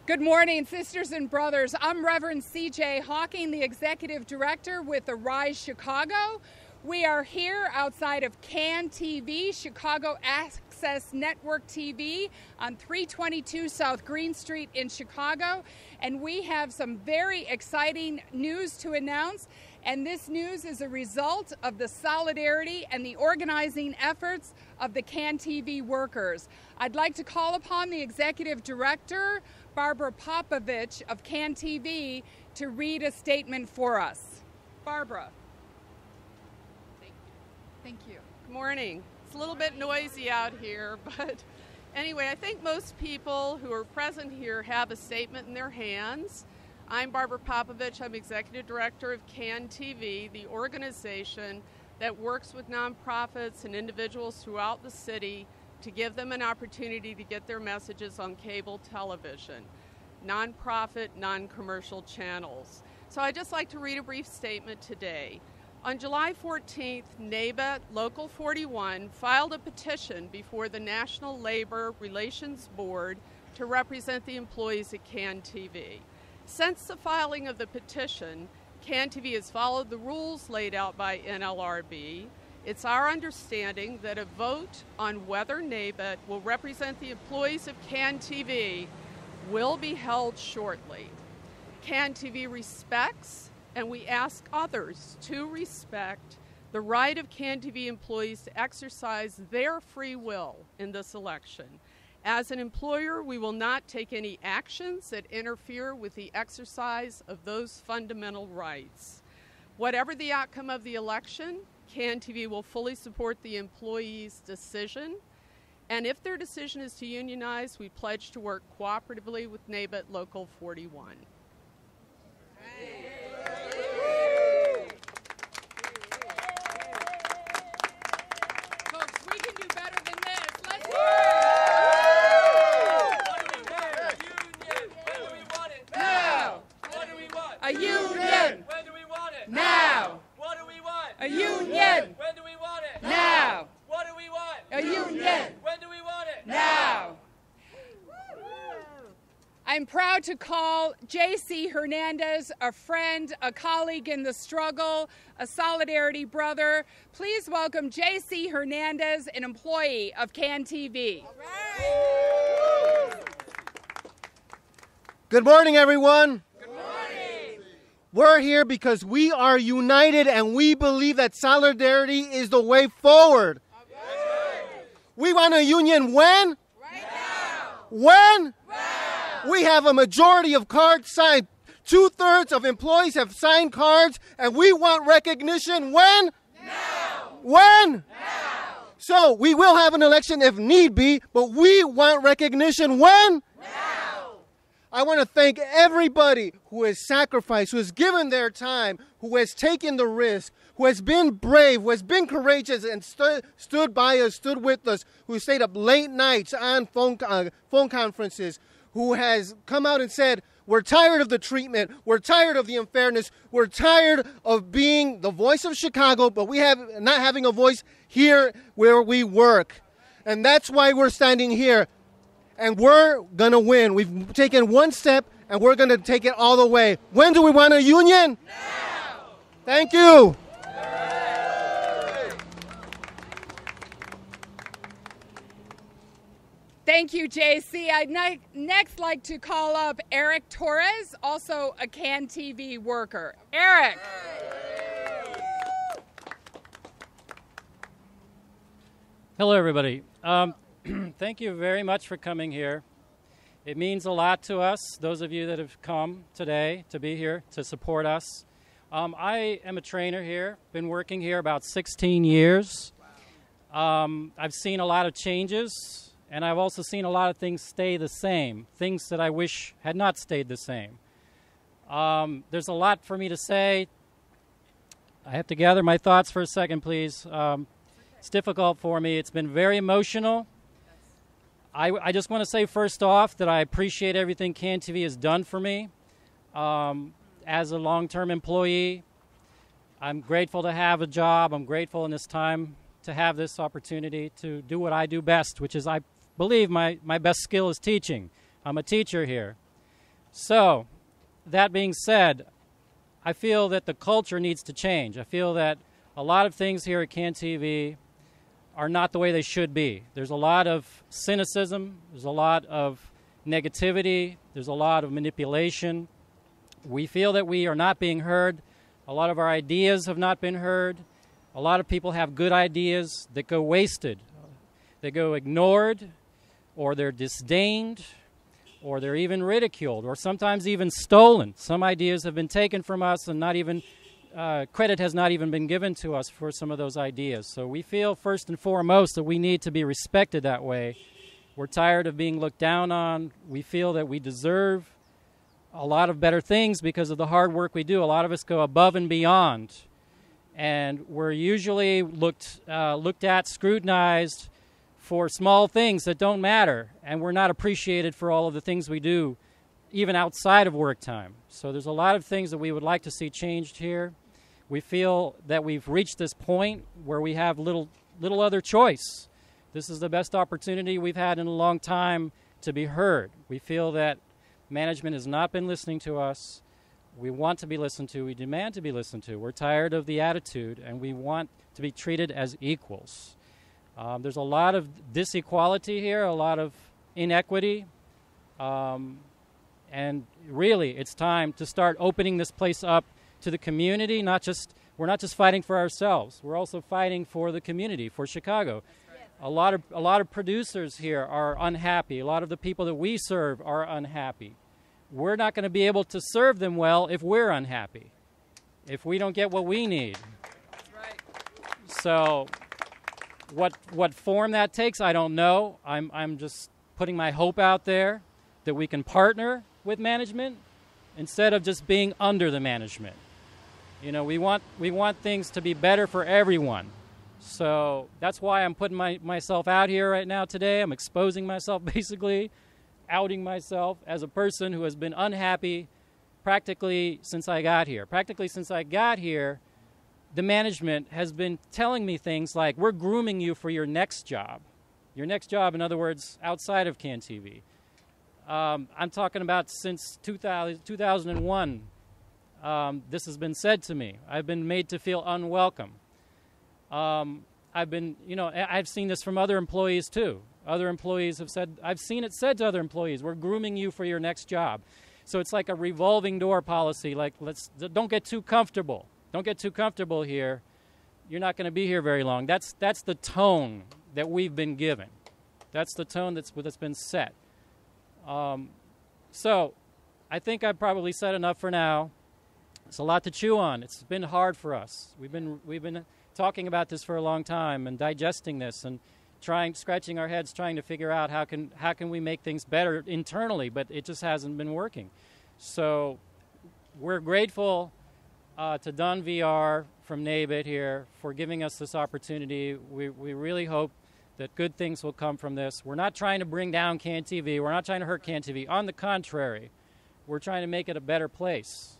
Good morning, sisters and brothers. I'm Reverend C.J. Hawking, the Executive Director with the Rise Chicago. We are here outside of CAN TV, Chicago Access Network TV, on 322 South Green Street in Chicago. And we have some very exciting news to announce. And this news is a result of the solidarity and the organizing efforts of the CAN TV workers. I'd like to call upon the Executive Director, Barbara Popovich of CAN TV, to read a statement for us. Barbara. Thank you. Good morning. It's a little bit noisy out here, but anyway, I think most people who are present here have a statement in their hands. I'm Barbara Popovich. I'm Executive Director of CAN TV, the organization that works with nonprofits and individuals throughout the city to give them an opportunity to get their messages on cable television, nonprofit, non-commercial channels. So I'd just like to read a brief statement today. On July 14th, NABA Local 41 filed a petition before the National Labor Relations Board to represent the employees at CAN TV. Since the filing of the petition, CAN TV has followed the rules laid out by NLRB. It's our understanding that a vote on whether NABA will represent the employees of CAN TV will be held shortly. CAN TV respects, and we ask others to respect, the right of CAN TV employees to exercise their free will in this election. As an employer, we will not take any actions that interfere with the exercise of those fundamental rights. Whatever the outcome of the election, CAN TV will fully support the employees' decision. And if their decision is to unionize, we pledge to work cooperatively with NABA Local 41. Folks, we can do better than this. Let's do a union! When do we want it? Now! What do we want? A union! When do we want it? Now! What do we want? A union! When do we want it? Now! I'm proud to call J.C. Hernandez a friend, a colleague in the struggle, a solidarity brother. Please welcome J.C. Hernandez, an employee of CAN TV. All right. Good morning, everyone. We're here because we are united and we believe that solidarity is the way forward. We want a union when? Right now. When? Now. We have a majority of cards signed. 2/3 of employees have signed cards, and we want recognition when? Now. When? Now. So we will have an election if need be, but we want recognition when? Now. I want to thank everybody who has sacrificed, who has given their time, who has taken the risk, who has been brave, who has been courageous and stood by us, stood with us, who stayed up late nights on phone conferences, who has come out and said, we're tired of the treatment, we're tired of the unfairness, we're tired of being the voice of Chicago, but we have not having a voice here where we work. And that's why we're standing here. And we're going to win. We've taken one step, and we're going to take it all the way. When do we want a union? Now. Thank you. Thank you, JC. I'd next like to call up Eric Torres, also a CAN TV worker. Eric. Hello, everybody. Thank you very much for coming here. It means a lot to us, those of you that have come today to be here to support us. I am a trainer here, been working here about 16 years. I've seen a lot of changes, and I've also seen a lot of things stay the same, things that I wish had not stayed the same. There's a lot for me to say. I have to gather my thoughts for a second, please. It's difficult for me. It's been very emotional. I just want to say first off that I appreciate everything CAN TV has done for me. As a long-term employee, I'm grateful to have a job. I'm grateful in this time to have this opportunity to do what I do best, which is I believe my best skill is teaching. I'm a teacher here. So, that being said, I feel that the culture needs to change. I feel that a lot of things here at CanTV are not the way they should be. There's a lot of cynicism, there's a lot of negativity, there's a lot of manipulation. We feel that we are not being heard. A lot of our ideas have not been heard. A lot of people have good ideas that go wasted. They go ignored, or they're disdained, or they're even ridiculed, or sometimes even stolen. Some ideas have been taken from us, and not even credit has not even been given to us for some of those ideas. So we feel first and foremost that we need to be respected that way. We're tired of being looked down on. We feel that we deserve a lot of better things because of the hard work we do. A lot of us go above and beyond, and we're usually looked at, scrutinized for small things that don't matter, and we're not appreciated for all of the things we do, even outside of work time. So there's a lot of things that we would like to see changed here. We feel that we've reached this point where we have little other choice. This is the best opportunity we've had in a long time to be heard. We feel that management has not been listening to us. We want to be listened to. We demand to be listened to. We're tired of the attitude, and we want to be treated as equals. There's a lot of disequality here, a lot of inequity, and really it's time to start opening this place up to the community. We're not just fighting for ourselves. We're also fighting for the community, for Chicago. A lot of producers here are unhappy. A lot of the people that we serve are unhappy. We're not going to be able to serve them well if we're unhappy, if we don't get what we need. That's right. So what form that takes, I don't know. I'm just putting my hope out there that we can partner with management instead of just being under the management. You know, we want things to be better for everyone. So that's why I'm putting myself out here right now today. I'm exposing myself, basically, outing myself as a person who has been unhappy practically since I got here. Practically since I got here, the management has been telling me things like, we're grooming you for your next job. Your next job, in other words, outside of CanTV. I'm talking about since 2001. This has been said to me. I've been made to feel unwelcome. I've seen this from other employees too. Other employees have said, I've seen it said to other employees, we're grooming you for your next job. So it's like a revolving door policy, like don't get too comfortable. Don't get too comfortable here. You're not going to be here very long. That's the tone that we've been given. That's the tone that's been set. So I think I've probably said enough for now. It's a lot to chew on. It's been hard for us. We've been talking about this for a long time and digesting this and scratching our heads, trying to figure out how can we make things better internally, but it just hasn't been working. So we're grateful to Don VR from NABIT here for giving us this opportunity. We really hope that good things will come from this. We're not trying to bring down CanTV. We're not trying to hurt CanTV. On the contrary, we're trying to make it a better place.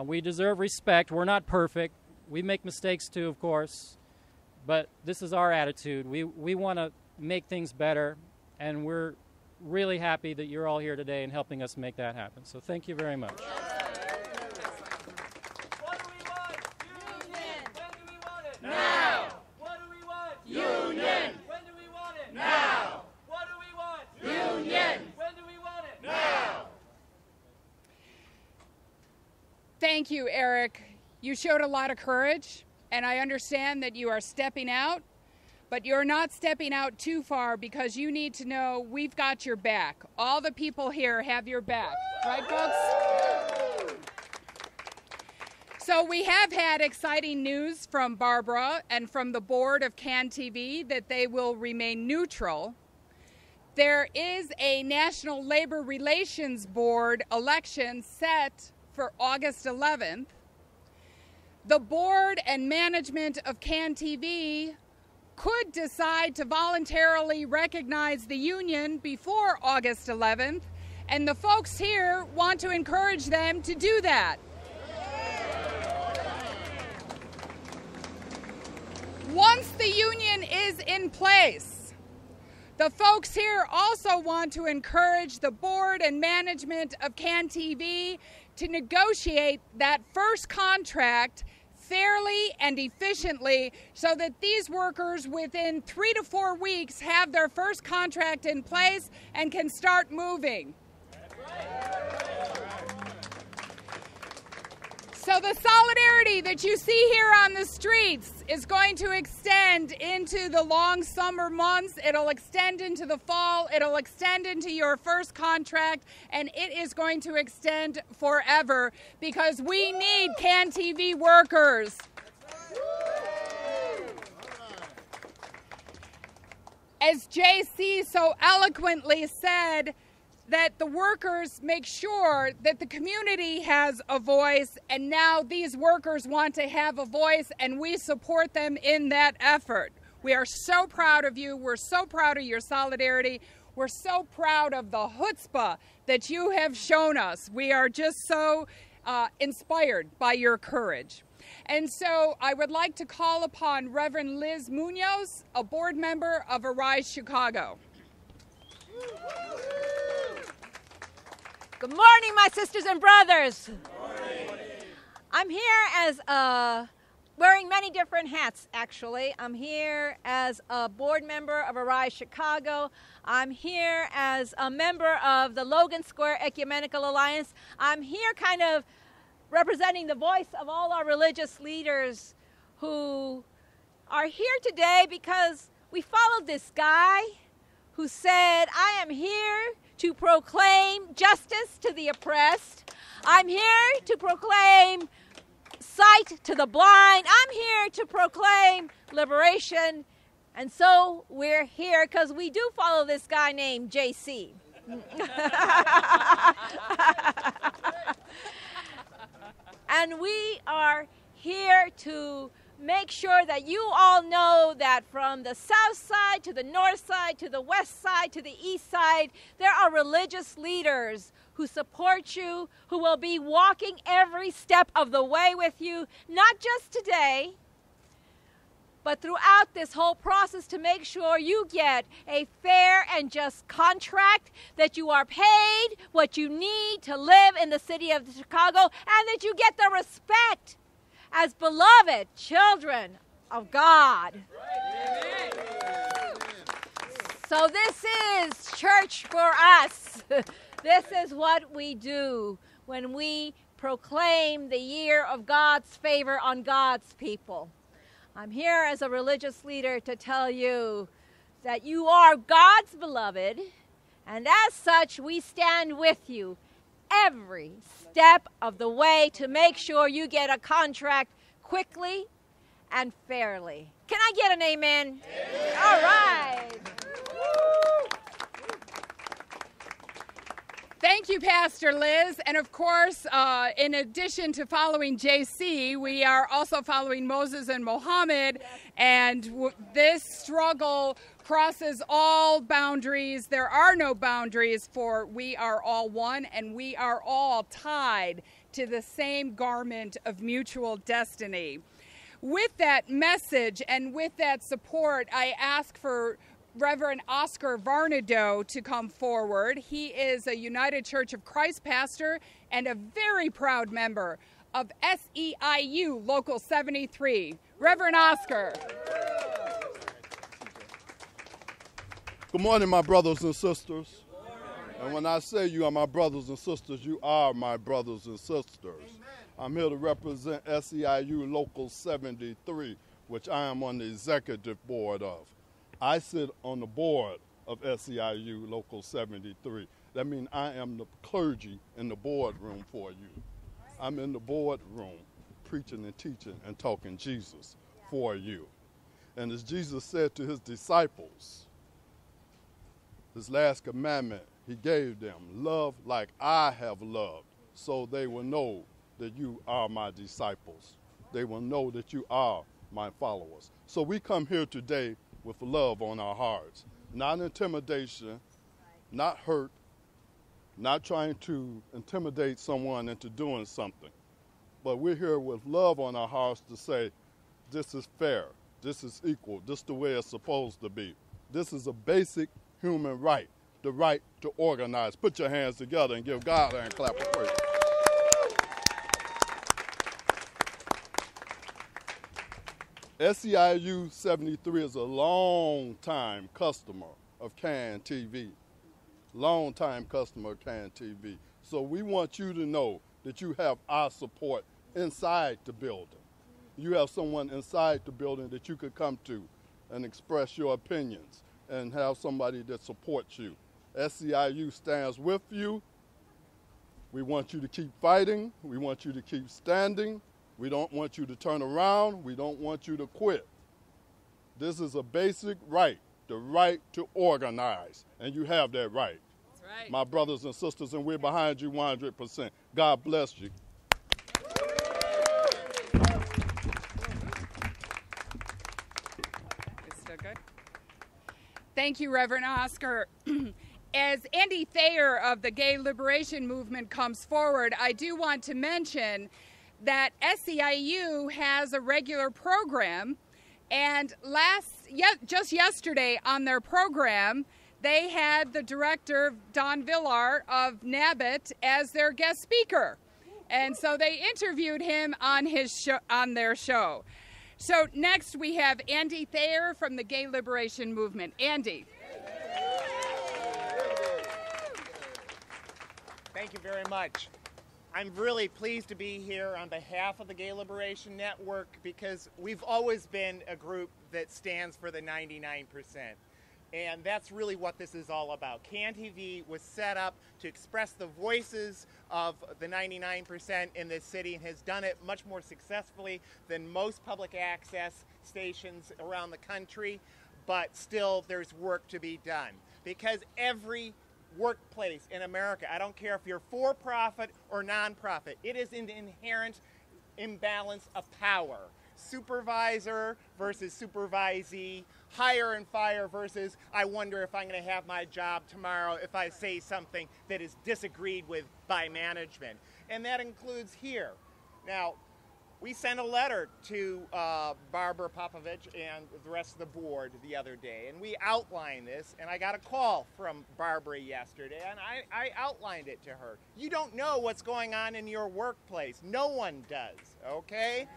We deserve respect. We're not perfect. We make mistakes too, of course, but this is our attitude. We want to make things better, and we're really happy that you're all here today and helping us make that happen. So thank you very much. What do we want? Union. When do we want it? Now. What do we want? Union. When do we want it? Now. What do we want? Union. When do we want it? Now. Thank you, Eric. You showed a lot of courage, and I understand that you are stepping out, but you're not stepping out too far because you need to know we've got your back. All the people here have your back. Right, folks? So we have had exciting news from Barbara and from the board of CanTV that they will remain neutral. There is a National Labor Relations Board election set for August 11th. The board and management of CanTV could decide to voluntarily recognize the union before August 11th, and the folks here want to encourage them to do that. Once the union is in place, The folks here also want to encourage the board and management of CAN TV to negotiate that first contract fairly and efficiently so that these workers within 3 to 4 weeks have their first contract in place and can start moving. So the solidarity that you see here on the streets is going to extend into the long summer months. It'll extend into the fall. It'll extend into your first contract, and it is going to extend forever because we need CAN TV workers. As JC so eloquently said, that the workers make sure that the community has a voice, and now these workers want to have a voice, and we support them in that effort. We are so proud of you. We're so proud of your solidarity. We're so proud of the chutzpah that you have shown us. We are just so inspired by your courage. And so I would like to call upon Reverend Liz Munoz, a board member of Arise Chicago. Good morning, my sisters and brothers. Good morning. I'm here as wearing many different hats, actually. I'm here as a board member of Arise Chicago. I'm here as a member of the Logan Square Ecumenical Alliance. I'm here kind of representing the voice of all our religious leaders who are here today because we followed this guy who said, I am here to proclaim justice to the oppressed. I'm here to proclaim sight to the blind. I'm here to proclaim liberation. And so we're here because we do follow this guy named JC. And we are here to make sure that you all know that from the south side to the north side to the west side to the east side, there are religious leaders who support you, who will be walking every step of the way with you, not just today, but throughout this whole process to make sure you get a fair and just contract, that you are paid what you need to live in the city of Chicago, and that you get the respect as beloved children of God. So this is church for us. This is what we do when we proclaim the year of God's favor on God's people. I'm here as a religious leader to tell you that you are God's beloved, and as such, we stand with you every step of the way to make sure you get a contract quickly and fairly. Can I get an amen? Amen. All right. Thank you, Pastor Liz. And of course, in addition to following JC, we are also following Moses and Muhammad. And this struggle crosses all boundaries. There are no boundaries, for we are all one, and we are all tied to the same garment of mutual destiny. With that message and with that support, I ask for Reverend Oscar Varnado to come forward. He is a United Church of Christ pastor and a very proud member of SEIU Local 73. Reverend Oscar. Good morning, my brothers and sisters. And when I say you are my brothers and sisters, you are my brothers and sisters. I'm here to represent SEIU Local 73, which I am on the executive board of. I sit on the board of SEIU Local 73. That means I am the clergy in the boardroom for you. I'm in the boardroom preaching and teaching and talking Jesus for you. And as Jesus said to his disciples, his last commandment he gave them, love like I have loved, so they will know that you are my disciples. They will know that you are my followers. So we come here today with love on our hearts, not intimidation, not hurt, not trying to intimidate someone into doing something. But we're here with love on our hearts to say, this is fair, this is equal, this is the way it's supposed to be. This is a basic human right, the right to organize. Put your hands together and give God a hand clap of praise. SEIU 73 is a long-time customer of CAN TV. Long-time customer of CAN TV. So we want you to know that you have our support inside the building. You have someone inside the building that you could come to and express your opinions and have somebody that supports you. SEIU stands with you. We want you to keep fighting. We want you to keep standing. We don't want you to turn around. We don't want you to quit. This is a basic right, the right to organize, and you have that right. That's right. My brothers and sisters, and we're behind you 100%. God bless you. It's still good. Thank you, Reverend Oscar. As Andy Thayer of the Gay Liberation Movement comes forward, I do want to mention that SEIU has a regular program, and just yesterday on their program, they had the director, Don Villar of NABIT, as their guest speaker. And so they interviewed him on their show. So next we have Andy Thayer from the Gay Liberation Movement. Andy. Thank you very much. I'm really pleased to be here on behalf of the Gay Liberation Network because we've always been a group that stands for the 99%. And that's really what this is all about. CAN TV was set up to express the voices of the 99% in this city and has done it much more successfully than most public access stations around the country. But still, there's work to be done because every workplace in America, I don't care if you're for-profit or non-profit, it is an inherent imbalance of power. Supervisor versus supervisee, hire and fire versus I wonder if I'm going to have my job tomorrow if I say something that is disagreed with by management. And that includes here. Now, we sent a letter to Barbara Popovich and the rest of the board the other day, and we outlined this, and I got a call from Barbara yesterday, and I outlined it to her. You don't know what's going on in your workplace. No one does, okay?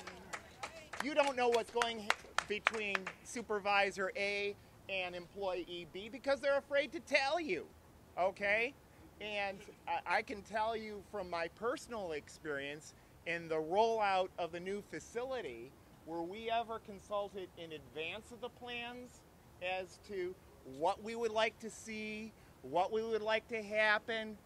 You don't know what's going between Supervisor A and Employee B because they're afraid to tell you, okay? And I can tell you from my personal experience in the rollout of the new facility, were we ever consulted in advance of the plans as to what we would like to see, what we would like to happen,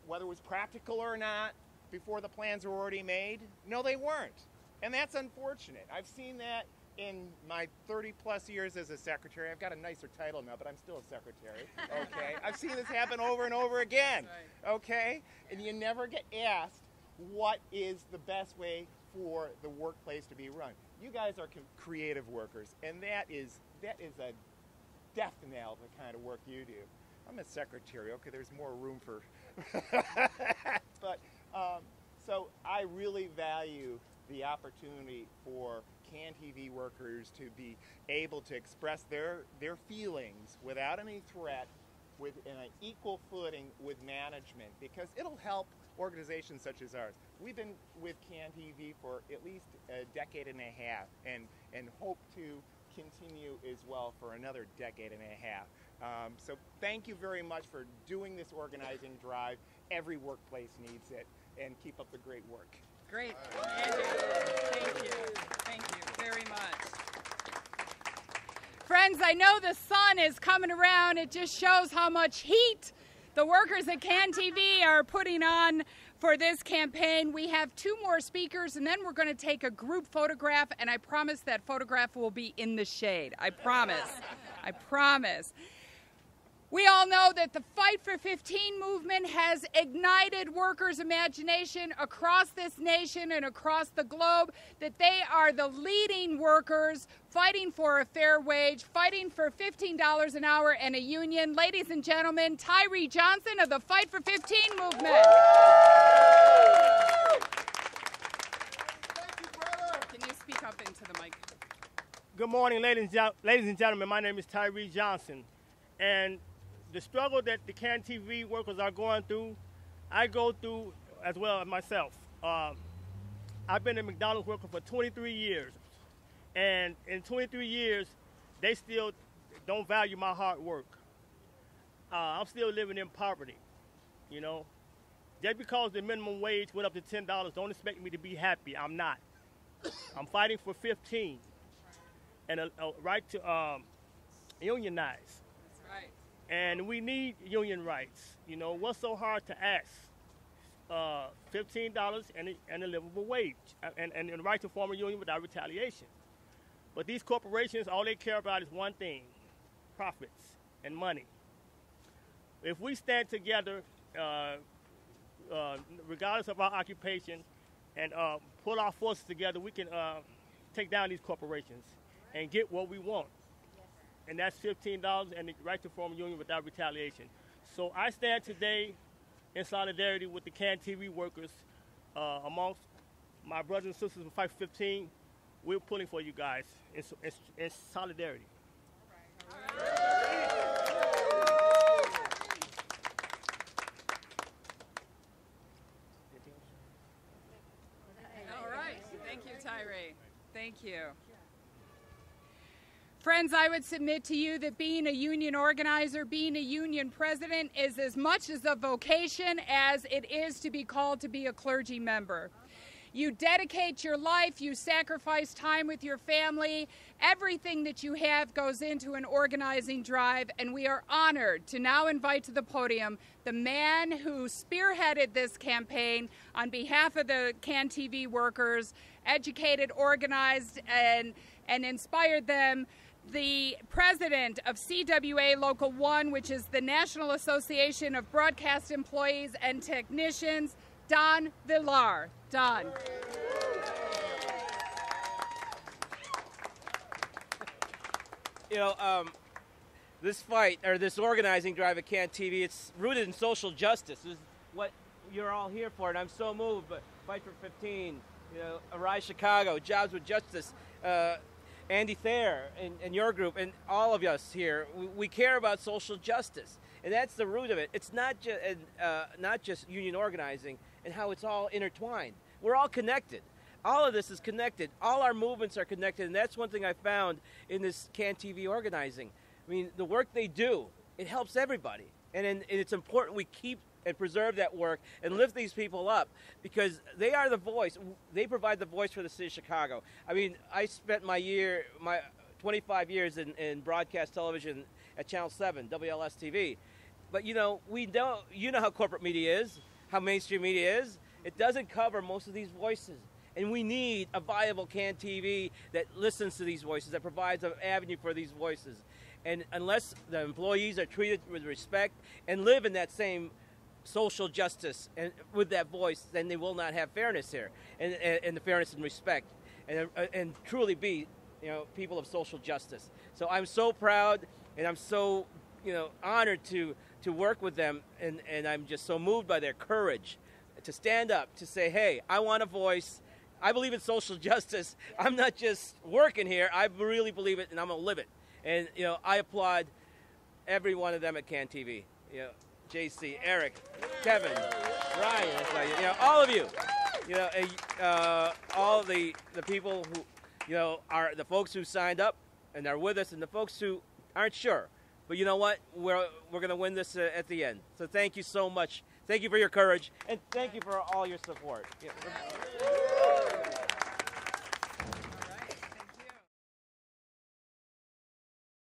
whether it was practical or not, before the plans were already made? No, they weren't. And that's unfortunate. I've seen that in my 30-plus years as a secretary. I've got a nicer title now, but I'm still a secretary, okay? I've seen this happen over and over again, okay? And you never get asked what is the best way for the workplace to be run. You guys are creative workers, and that is a death knell, the kind of work you do. I'm a secretary, okay, there's more room for... But, so I really value the opportunity for CAN TV workers to be able to express their feelings without any threat, in an equal footing with management, because it'll help organizations such as ours. We've been with CAN TV for at least a decade and a half and hope to continue as well for another decade and a half. So thank you very much for doing this organizing drive. Every workplace needs it, and keep up the great work. Great. Andy, thank you. Thank you very much. Friends, I know the sun is coming around. It just shows how much heat the workers at CAN TV are putting on for this campaign. We have 2 more speakers, and then we're going to take a group photograph, and I promise that photograph will be in the shade. I promise. I promise. We all know that the Fight for 15 movement has ignited workers' imagination across this nation and across the globe, that they are the leading workers fighting for a fair wage, fighting for $15 an hour and a union. Ladies and gentlemen, Tyree Johnson of the Fight for 15 movement. Can you speak up into the mic? Good morning, ladies and gentlemen. My name is Tyree Johnson, and the struggle that the CAN TV workers are going through, I go through as well myself. I've been a McDonald's worker for 23 years. And in 23 years, they still don't value my hard work. I'm still living in poverty, you know. Just because the minimum wage went up to $10, don't expect me to be happy. I'm not. I'm fighting for 15 and a right to unionize. That's right. And we need union rights. You know, what's so hard to ask? $15 and a livable wage, and the right to form a union without retaliation. But these corporations, all they care about is one thing: profits and money. If we stand together, regardless of our occupation, and pull our forces together, we can take down these corporations and get what we want. And that's $15 and the right to form a union without retaliation. So I stand today in solidarity with the CAN TV workers, amongst my brothers and sisters in Fight for 15. We're pulling for you guys in solidarity. All right. Thank you, Tyree. Thank you. Friends, I would submit to you that being a union organizer, being a union president, is as much as a vocation as it is to be called to be a clergy member. You dedicate your life, you sacrifice time with your family. Everything that you have goes into an organizing drive, and we are honored to now invite to the podium the man who spearheaded this campaign on behalf of the CAN TV workers, educated, organized, and inspired them, the president of CWA Local 1, which is the National Association of Broadcast Employees and Technicians, Don Villar. Don. You know, this fight, or this organizing drive at CAN TV, it's rooted in social justice. This is what you're all here for, and I'm so moved. But Fight for 15, you know, Arise Chicago, Jobs with Justice, Andy Thayer and your group, and all of us here, we care about social justice. And that's the root of it. It's not just union organizing and how it's all intertwined. We're all connected. All of this is connected. All our movements are connected, and that's one thing I found in this CAN TV organizing. I mean, the work they do, it helps everybody. And it's important we keep and preserve that work and lift these people up, because they are the voice. They provide the voice for the city of Chicago. I mean, I spent my 25 years in broadcast television at Channel 7, WLS TV. But you know how corporate media is, how mainstream media is. It doesn't cover most of these voices. And we need a viable CAN TV that listens to these voices, that provides an avenue for these voices. And unless the employees are treated with respect and live in that same social justice and with that voice, then they will not have fairness here, and the fairness and respect, and truly be, you know, people of social justice. So I'm so proud, and I'm so, you know, honored to work with them, and I'm just so moved by their courage to stand up, to say, hey, I want a voice. I believe in social justice. I'm not just working here. I really believe it, and I'm going to live it. And, you know, I applaud every one of them at CAN TV. You know, JC, Eric, Kevin, Ryan, you know, all of you. You know, all of the people who, you know, are the folks who signed up and are with us, and the folks who aren't sure. But you know what? We're going to win this at the end. So thank you so much. Thank you for your courage, and thank you for all your support. Yeah.